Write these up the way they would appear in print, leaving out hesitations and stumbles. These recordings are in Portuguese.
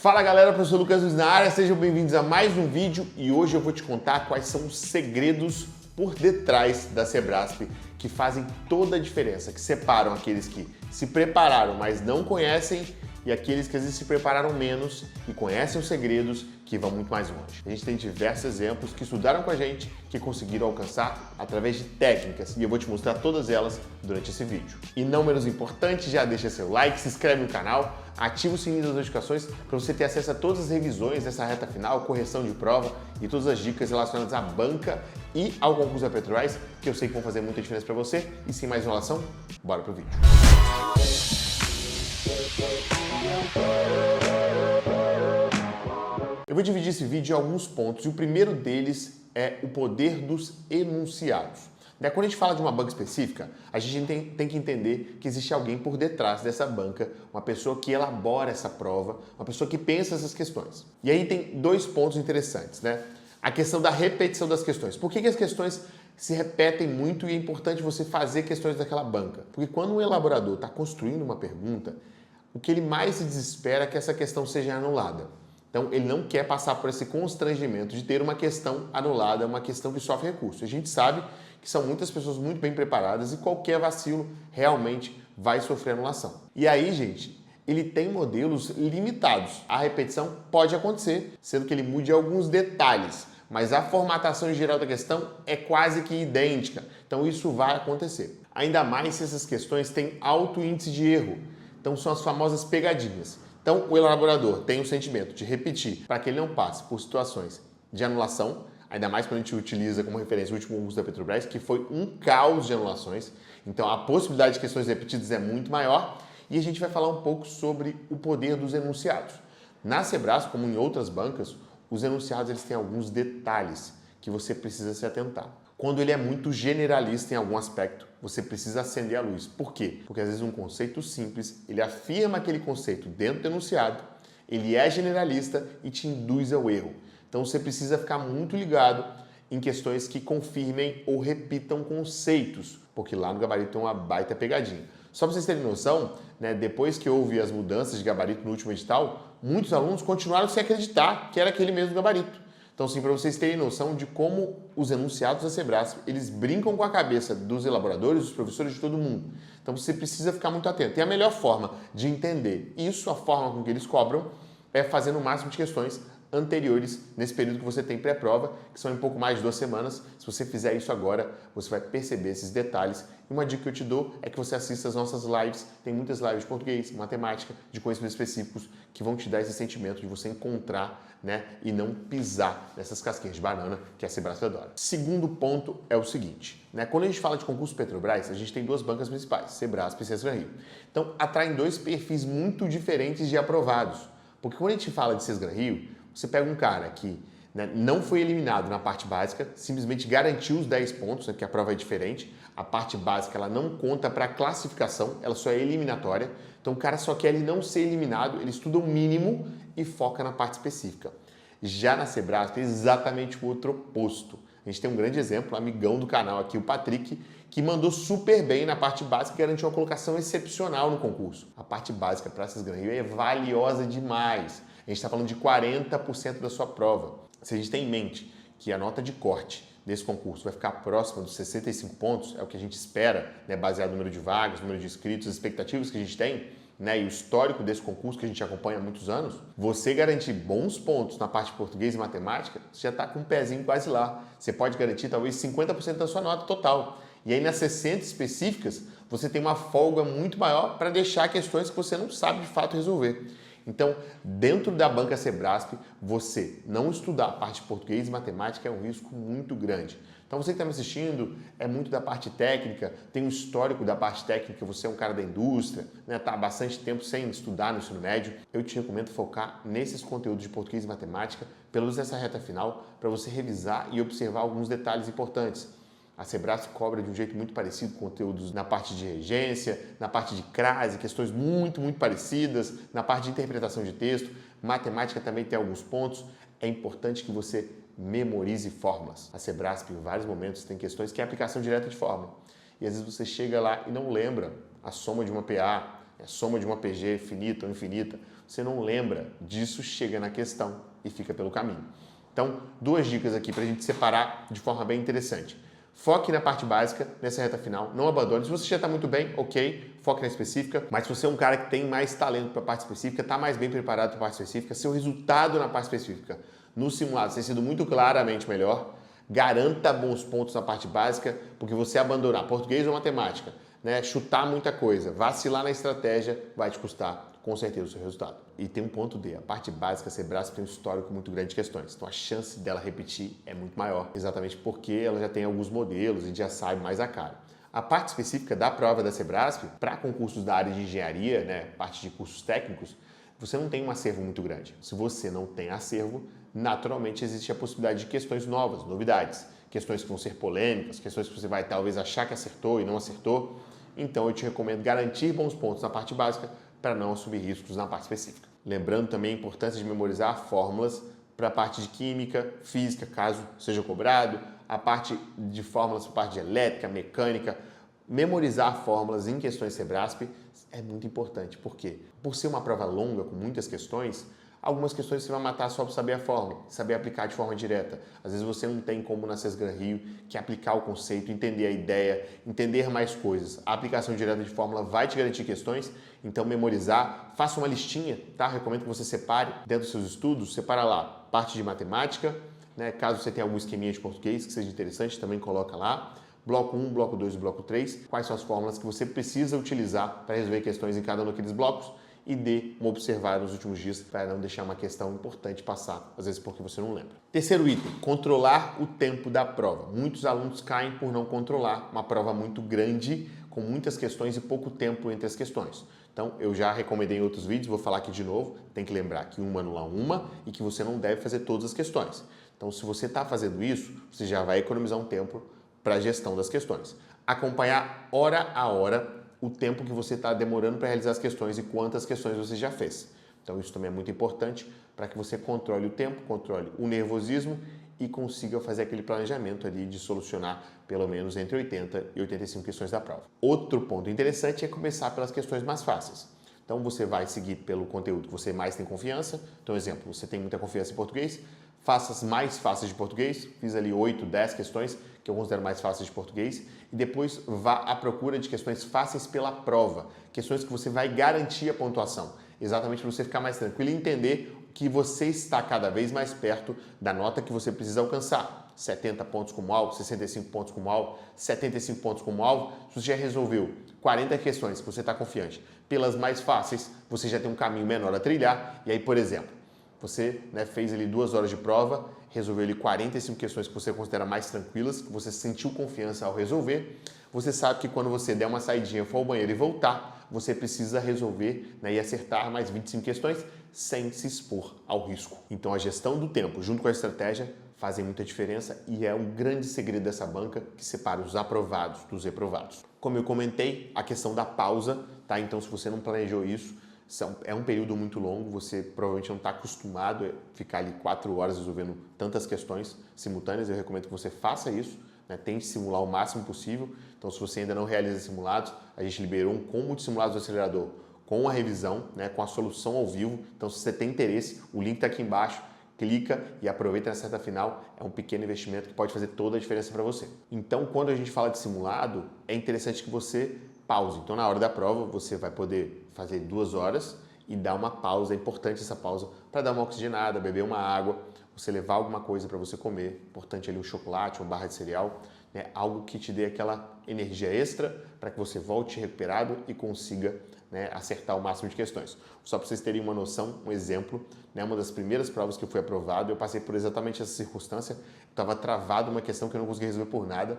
Fala galera, professor Lucas Luiz na área, sejam bem-vindos a mais um vídeo e hoje eu vou te contar quais são os segredos por detrás da Sebrasp que fazem toda a diferença, que separam aqueles que se prepararam, mas não conhecem e aqueles que às vezes se prepararam menos e conhecem os segredos que vão muito mais longe. A gente tem diversos exemplos que estudaram com a gente, que conseguiram alcançar através de técnicas e eu vou te mostrar todas elas durante esse vídeo. E não menos importante, já deixa seu like, se inscreve no canal, ativa o sininho das notificações para você ter acesso a todas as revisões dessa reta final, correção de prova e todas as dicas relacionadas à banca e ao concurso da Petrobras, que eu sei que vão fazer muita diferença para você. E sem mais enrolação, bora pro vídeo. Eu vou dividir esse vídeo em alguns pontos e o primeiro deles é o poder dos enunciados. Quando a gente fala de uma banca específica, a gente tem que entender que existe alguém por detrás dessa banca, uma pessoa que elabora essa prova, uma pessoa que pensa essas questões. E aí tem dois pontos interessantes, né? A questão da repetição das questões. Por que as questões se repetem muito e é importante você fazer questões daquela banca? Porque quando um elaborador está construindo uma pergunta, o que ele mais se desespera é que essa questão seja anulada. Então, ele não quer passar por esse constrangimento de ter uma questão anulada, uma questão que sofre recurso. A gente sabe que são muitas pessoas muito bem preparadas e qualquer vacilo realmente vai sofrer anulação. E aí, gente, ele tem modelos limitados. A repetição pode acontecer, sendo que ele mude alguns detalhes, mas a formatação em geral da questão é quase que idêntica. Então, isso vai acontecer. Ainda mais se essas questões têm alto índice de erro. Então, são as famosas pegadinhas. Então, o elaborador tem o sentimento de repetir para que ele não passe por situações de anulação, ainda mais quando a gente utiliza como referência o último concurso da Petrobras, que foi um caos de anulações. Então, a possibilidade de questões repetidas é muito maior. E a gente vai falar um pouco sobre o poder dos enunciados. Na Sebrasp, como em outras bancas, os enunciados eles têm alguns detalhes que você precisa se atentar. Quando ele é muito generalista em algum aspecto, você precisa acender a luz. Por quê? Porque às vezes um conceito simples, ele afirma aquele conceito dentro do enunciado, ele é generalista e te induz ao erro. Então você precisa ficar muito ligado em questões que confirmem ou repitam conceitos, porque lá no gabarito tem uma baita pegadinha. Só para vocês terem noção, né, depois que houve as mudanças de gabarito no último edital, muitos alunos continuaram sem acreditar que era aquele mesmo gabarito. Então, assim, para vocês terem noção de como os enunciados da Sebrasp, eles brincam com a cabeça dos elaboradores, dos professores, de todo mundo. Então, você precisa ficar muito atento. E a melhor forma de entender isso, a forma com que eles cobram, é fazendo o máximo de questões anteriores nesse período que você tem pré-prova, que são em pouco mais de 2 semanas. Se você fizer isso agora, você vai perceber esses detalhes. E uma dica que eu te dou é que você assista as nossas lives. Tem muitas lives de português, matemática, de conhecimentos específicos que vão te dar esse sentimento de você encontrar, né, e não pisar nessas casquinhas de banana que a Sebrasp adora. Segundo ponto é o seguinte, né, quando a gente fala de concurso Petrobras, a gente tem 2 bancas principais, Sebrasp e Sesgran Rio. Então, atraem 2 perfis muito diferentes de aprovados. Porque quando a gente fala de Sesgran Rio, você pega um cara que, né, não foi eliminado na parte básica, simplesmente garantiu os 10 pontos, né, que a prova é diferente. A parte básica ela não conta para classificação, ela só é eliminatória. Então o cara só quer ele não ser eliminado, ele estuda o mínimo e foca na parte específica. Já na Sebrasp é exatamente o outro oposto. A gente tem um grande exemplo, um amigão do canal aqui, o Patrick, que mandou super bem na parte básica e garantiu uma colocação excepcional no concurso. A parte básica para Sesgran Rio é valiosa demais. A gente está falando de 40% da sua prova. Se a gente tem em mente que a nota de corte desse concurso vai ficar próxima dos 65 pontos, é o que a gente espera, né, baseado no número de vagas, número de inscritos, as expectativas que a gente tem, né, e o histórico desse concurso que a gente acompanha há muitos anos, você garantir bons pontos na parte de português e matemática, você já está com um pezinho quase lá. Você pode garantir talvez 50% da sua nota total. E aí nas 60 específicas, você tem uma folga muito maior para deixar questões que você não sabe de fato resolver. Então, dentro da banca Sebrasp, você não estudar a parte de português e matemática é um risco muito grande. Então, você que está me assistindo é muito da parte técnica, tem um histórico da parte técnica, você é um cara da indústria, né, tá há bastante tempo sem estudar no ensino médio, eu te recomendo focar nesses conteúdos de português e matemática, pelo menos nessa reta final, para você revisar e observar alguns detalhes importantes. A Sebrasp cobra de um jeito muito parecido conteúdos na parte de regência, na parte de crase, questões muito parecidas, na parte de interpretação de texto, matemática também tem alguns pontos. É importante que você memorize fórmulas. A Sebrasp, em vários momentos, tem questões que é aplicação direta de fórmula. E às vezes você chega lá e não lembra a soma de uma PA, a soma de uma PG finita ou infinita, você não lembra disso, chega na questão e fica pelo caminho. Então, duas dicas aqui para a gente separar de forma bem interessante. Foque na parte básica, nessa reta final, não abandone. Se você já está muito bem, ok, foque na específica, mas se você é um cara que tem mais talento para a parte específica, está mais bem preparado para a parte específica, seu resultado na parte específica no simulado tem sido muito claramente melhor, garanta bons pontos na parte básica, porque você abandonar português ou matemática, né, chutar muita coisa, vacilar na estratégia, vai te custar com certeza o seu resultado. E tem um ponto D, a parte básica, Sebrasp tem um histórico muito grande de questões, então a chance dela repetir é muito maior, exatamente porque ela já tem alguns modelos e já sabe mais a cara. A parte específica da prova da Sebrasp, para concursos da área de engenharia, né, parte de cursos técnicos, você não tem um acervo muito grande. Se você não tem acervo, naturalmente existe a possibilidade de questões novas, novidades, questões que vão ser polêmicas, questões que você vai talvez achar que acertou e não acertou. Então eu te recomendo garantir bons pontos na parte básica para não assumir riscos na parte específica. Lembrando também a importância de memorizar fórmulas para a parte de química, física, caso seja cobrado, a parte de fórmulas para a parte de elétrica, mecânica. Memorizar fórmulas em questões Sebrasp é muito importante. Por quê? Por ser uma prova longa, com muitas questões, algumas questões você vai matar só para saber a fórmula, saber aplicar de forma direta. Às vezes você não tem como na Sesgran Rio que aplicar o conceito, entender a ideia, entender mais coisas. A aplicação direta de fórmula vai te garantir questões, então memorizar, faça uma listinha, tá? Recomendo que você separe dentro dos seus estudos, separa lá parte de matemática, né? Caso você tenha algum esqueminha de português que seja interessante, também coloca lá. Bloco 1, bloco 2 e bloco 3, quais são as fórmulas que você precisa utilizar para resolver questões em cada um daqueles blocos e dê uma observada nos últimos dias para não deixar uma questão importante passar, às vezes porque você não lembra. Terceiro item, controlar o tempo da prova. Muitos alunos caem por não controlar uma prova muito grande, com muitas questões e pouco tempo entre as questões. Então, eu já recomendei em outros vídeos, vou falar aqui de novo, tem que lembrar que uma anula uma e que você não deve fazer todas as questões. Então, se você está fazendo isso, você já vai economizar um tempo para a gestão das questões. Acompanhar hora a hora o tempo que você está demorando para realizar as questões e quantas questões você já fez. Então isso também é muito importante para que você controle o tempo, controle o nervosismo e consiga fazer aquele planejamento ali de solucionar pelo menos entre 80 e 85 questões da prova. Outro ponto interessante é começar pelas questões mais fáceis. Então você vai seguir pelo conteúdo que você mais tem confiança. Então, exemplo, você tem muita confiança em português, faça as mais fáceis de português, fiz ali 8, 10 questões que eu considero mais fáceis de português e depois vá à procura de questões fáceis pela prova, questões que você vai garantir a pontuação, exatamente para você ficar mais tranquilo e entender que você está cada vez mais perto da nota que você precisa alcançar. 70 pontos como alvo, 65 pontos como alvo, 75 pontos como alvo. Se você já resolveu 40 questões que você está confiante pelas mais fáceis, você já tem um caminho menor a trilhar. E aí, por exemplo, você fez ali 2 horas de prova, resolveu ali 45 questões que você considera mais tranquilas, que você sentiu confiança ao resolver. Você sabe que quando você der uma saidinha, for ao banheiro e voltar, você precisa resolver e acertar mais 25 questões sem se expor ao risco. Então a gestão do tempo junto com a estratégia fazem muita diferença e é um grande segredo dessa banca que separa os aprovados dos reprovados. Como eu comentei, a questão da pausa, tá? Então se você não planejou isso, é um período muito longo, você provavelmente não está acostumado a ficar ali 4 horas resolvendo tantas questões simultâneas. Eu recomendo que você faça isso, tente simular o máximo possível. Então, se você ainda não realiza simulados, a gente liberou um combo de simulados do acelerador com a revisão, com a solução ao vivo. Então, se você tem interesse, o link está aqui embaixo. Clica e aproveita nessa reta final, é um pequeno investimento que pode fazer toda a diferença para você. Então, quando a gente fala de simulado, é interessante que você pause. Então, na hora da prova, você vai poder fazer 2 horas e dar uma pausa. É importante essa pausa para dar uma oxigenada, beber uma água, você levar alguma coisa para você comer. Importante ali um chocolate, uma barra de cereal, algo que te dê aquela energia extra para que você volte recuperado e consiga acertar o máximo de questões. Só para vocês terem uma noção, um exemplo, uma das primeiras provas que eu fui aprovado, eu passei por exatamente essa circunstância, estava travado uma questão que eu não conseguia resolver por nada.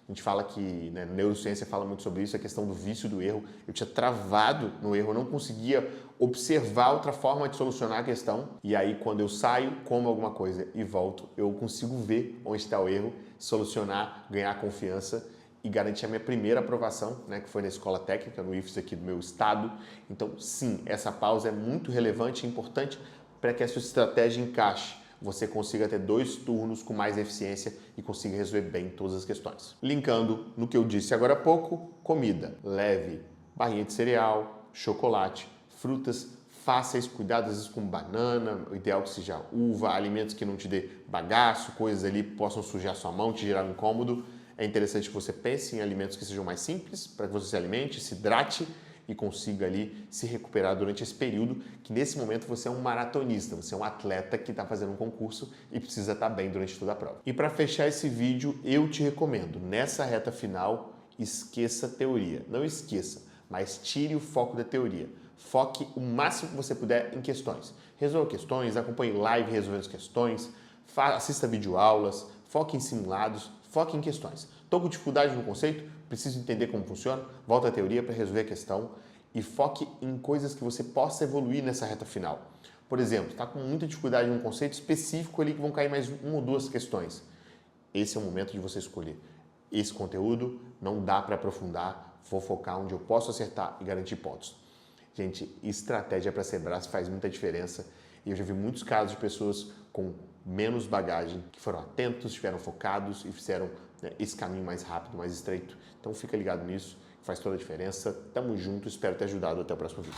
A gente fala que, neurociência fala muito sobre isso, a questão do vício do erro. Eu tinha travado no erro, eu não conseguia observar outra forma de solucionar a questão. E aí, quando eu saio, como alguma coisa e volto, eu consigo ver onde está o erro, solucionar, ganhar confiança e garantir a minha primeira aprovação, que foi na escola técnica, no IFES aqui do meu estado. Então, sim, essa pausa é muito relevante e importante para que a sua estratégia encaixe, você consiga ter 2 turnos com mais eficiência e consiga resolver bem todas as questões. Linkando no que eu disse agora há pouco, comida. Leve barrinha de cereal, chocolate, frutas fáceis, cuidado às vezes com banana, o ideal que seja uva, alimentos que não te dê bagaço, coisas ali que possam sujar sua mão, te gerar um incômodo. É interessante que você pense em alimentos que sejam mais simples, para que você se alimente, se hidrate e consiga ali se recuperar durante esse período, que nesse momento você é um maratonista, você é um atleta que está fazendo um concurso e precisa estar bem durante toda a prova. E para fechar esse vídeo, eu te recomendo, nessa reta final, esqueça a teoria. Não esqueça, mas tire o foco da teoria. Foque o máximo que você puder em questões. Resolva questões, acompanhe live resolvendo as questões, assista videoaulas, foque em simulados, foque em questões. Estou com dificuldade no conceito? Preciso entender como funciona? Volta à teoria para resolver a questão e foque em coisas que você possa evoluir nessa reta final. Por exemplo, está com muita dificuldade em um conceito específico ali que vão cair mais uma ou duas questões. Esse é o momento de você escolher. Esse conteúdo não dá para aprofundar, vou focar onde eu posso acertar e garantir pontos. Gente, estratégia para Sebrae faz muita diferença e eu já vi muitos casos de pessoas com menos bagagem que foram atentos, estiveram focados e fizeram esse caminho mais rápido, mais estreito. Então fica ligado nisso, faz toda a diferença. Tamo junto, espero ter ajudado. Até o próximo vídeo.